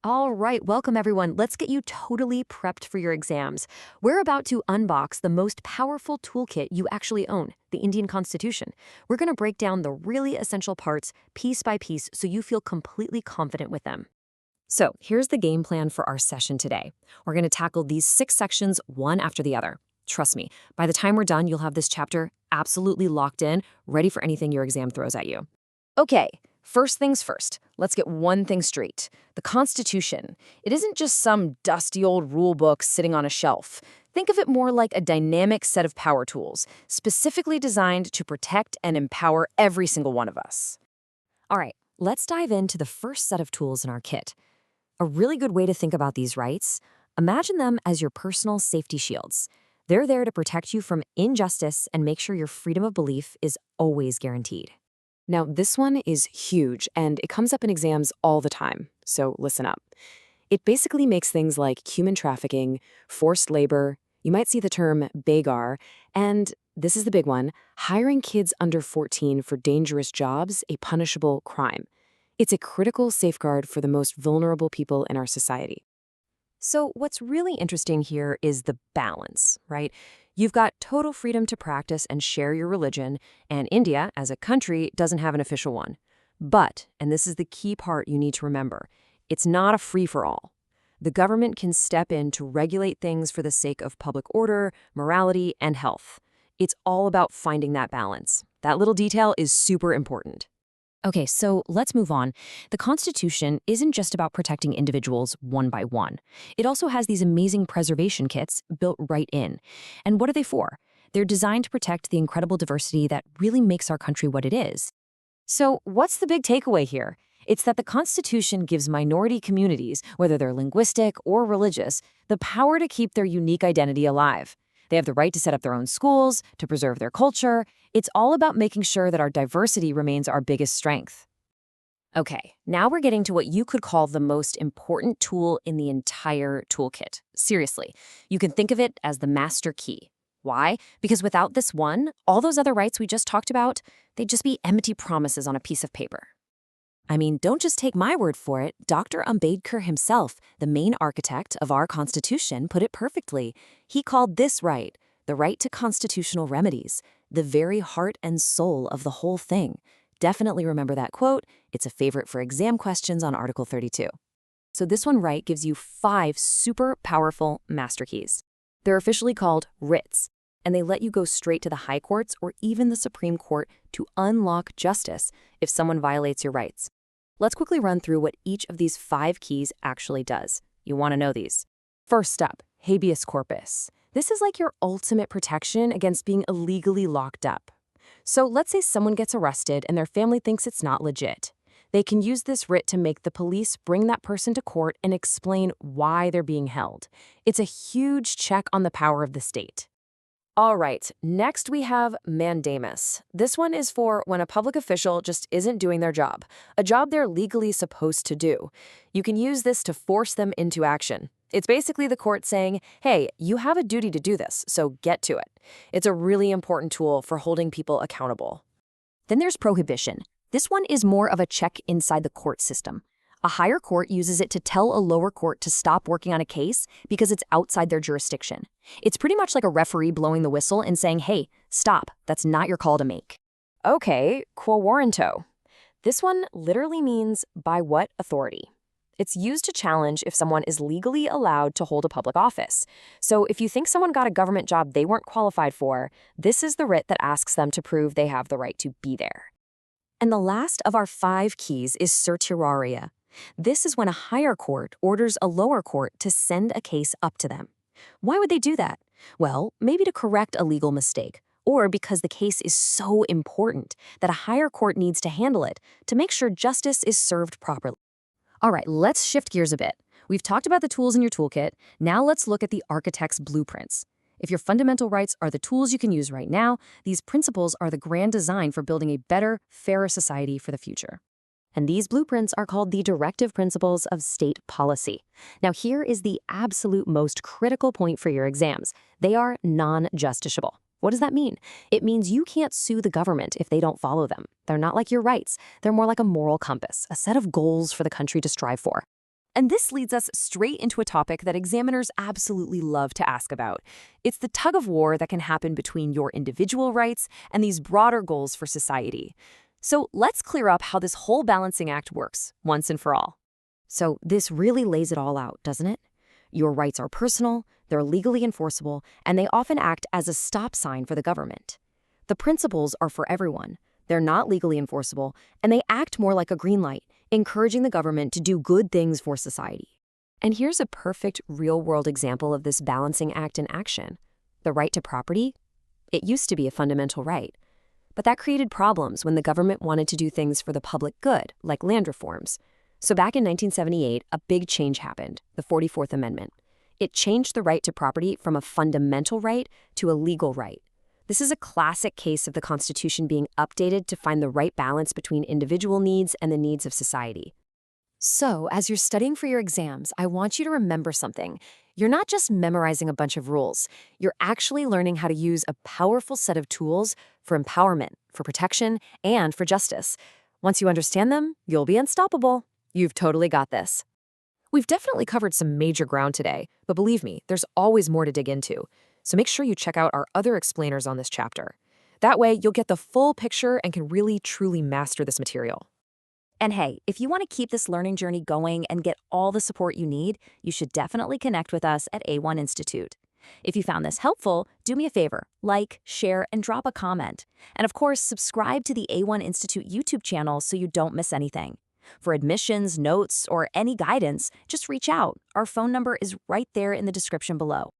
All right, welcome everyone. Let's get you totally prepped for your exams. We're about to unbox the most powerful toolkit you actually own, the Indian Constitution. We're going to break down the really essential parts piece by piece so you feel completely confident with them. So, here's the game plan for our session today. We're going to tackle these 6 sections one after the other. Trust me, by the time we're done, you'll have this chapter absolutely locked in, ready for anything your exam throws at you. Okay, first things first, let's get one thing straight. The Constitution. It isn't just some dusty old rule book sitting on a shelf. Think of it more like a dynamic set of power tools, specifically designed to protect and empower every single one of us. All right, let's dive into the first set of tools in our kit. A really good way to think about these rights, imagine them as your personal safety shields. They're there to protect you from injustice and make sure your freedom of belief is always guaranteed. Now, this one is huge, and it comes up in exams all the time, so listen up. It basically makes things like human trafficking, forced labor, you might see the term begar, and this is the big one, hiring kids under 14 for dangerous jobs a punishable crime. It's a critical safeguard for the most vulnerable people in our society. So what's really interesting here is the balance, right? You've got total freedom to practice and share your religion, and India, as a country, doesn't have an official one. But, and this is the key part you need to remember, it's not a free-for-all. The government can step in to regulate things for the sake of public order, morality, and health. It's all about finding that balance. That little detail is super important. Okay, so let's move on. The Constitution isn't just about protecting individuals one by one. It also has these amazing preservation kits built right in. And what are they for? They're designed to protect the incredible diversity that really makes our country what it is. So what's the big takeaway here? It's that the Constitution gives minority communities, whether they're linguistic or religious, the power to keep their unique identity alive. They have the right to set up their own schools, to preserve their culture. It's all about making sure that our diversity remains our biggest strength. Okay, now we're getting to what you could call the most important tool in the entire toolkit. Seriously, you can think of it as the master key. Why? Because without this one, all those other rights we just talked about, they'd just be empty promises on a piece of paper. I mean, don't just take my word for it. Dr. Ambedkar himself, the main architect of our Constitution, put it perfectly. He called this right, the right to constitutional remedies, the very heart and soul of the whole thing. Definitely remember that quote. It's a favorite for exam questions on Article 32. So this one right gives you 5 super powerful master keys. They're officially called writs, and they let you go straight to the high courts or even the Supreme Court to unlock justice if someone violates your rights. Let's quickly run through what each of these 5 keys actually does. You want to know these. First up, habeas corpus. This is like your ultimate protection against being illegally locked up. So let's say someone gets arrested and their family thinks it's not legit. They can use this writ to make the police bring that person to court and explain why they're being held. It's a huge check on the power of the state. All right, next we have mandamus. This one is for when a public official just isn't doing their job, a job they're legally supposed to do. You can use this to force them into action. It's basically the court saying, hey, you have a duty to do this, so get to it. It's a really important tool for holding people accountable. Then there's prohibition. This one is more of a check inside the court system. A higher court uses it to tell a lower court to stop working on a case because it's outside their jurisdiction. It's pretty much like a referee blowing the whistle and saying, hey, stop, that's not your call to make. Okay, quo warranto. This one literally means by what authority. It's used to challenge if someone is legally allowed to hold a public office. So if you think someone got a government job they weren't qualified for, this is the writ that asks them to prove they have the right to be there. And the last of our 5 keys is certiorari. This is when a higher court orders a lower court to send a case up to them. Why would they do that? Well, maybe to correct a legal mistake, or because the case is so important that a higher court needs to handle it to make sure justice is served properly. All right, let's shift gears a bit. We've talked about the tools in your toolkit. Now let's look at the architect's blueprints. If your fundamental rights are the tools you can use right now, these principles are the grand design for building a better, fairer society for the future. And these blueprints are called the directive principles of state policy. Now, here is the absolute most critical point for your exams. They are non-justiciable. What does that mean? It means you can't sue the government if they don't follow them. They're not like your rights. They're more like a moral compass, a set of goals for the country to strive for. And this leads us straight into a topic that examiners absolutely love to ask about. It's the tug of war that can happen between your individual rights and these broader goals for society. So let's clear up how this whole balancing act works, once and for all. So this really lays it all out, doesn't it? Your rights are personal, they're legally enforceable, and they often act as a stop sign for the government. The principles are for everyone. They're not legally enforceable, and they act more like a green light, encouraging the government to do good things for society. And here's a perfect real-world example of this balancing act in action. The right to property? It used to be a fundamental right. But that created problems when the government wanted to do things for the public good, like land reforms. So back in 1978, a big change happened, the 44th Amendment. It changed the right to property from a fundamental right to a legal right. This is a classic case of the Constitution being updated to find the right balance between individual needs and the needs of society. So, as you're studying for your exams, I want you to remember something. You're not just memorizing a bunch of rules. You're actually learning how to use a powerful set of tools for empowerment, for protection, and for justice. Once you understand them, you'll be unstoppable. You've totally got this. We've definitely covered some major ground today, but believe me, there's always more to dig into. So make sure you check out our other explainers on this chapter. That way, you'll get the full picture and can really, truly master this material. And hey, if you want to keep this learning journey going and get all the support you need, you should definitely connect with us at A1 Institute. If you found this helpful, do me a favor, like, share, and drop a comment. And of course, subscribe to the A1 Institute YouTube channel so you don't miss anything. For admissions, notes, or any guidance, just reach out. Our phone number is right there in the description below.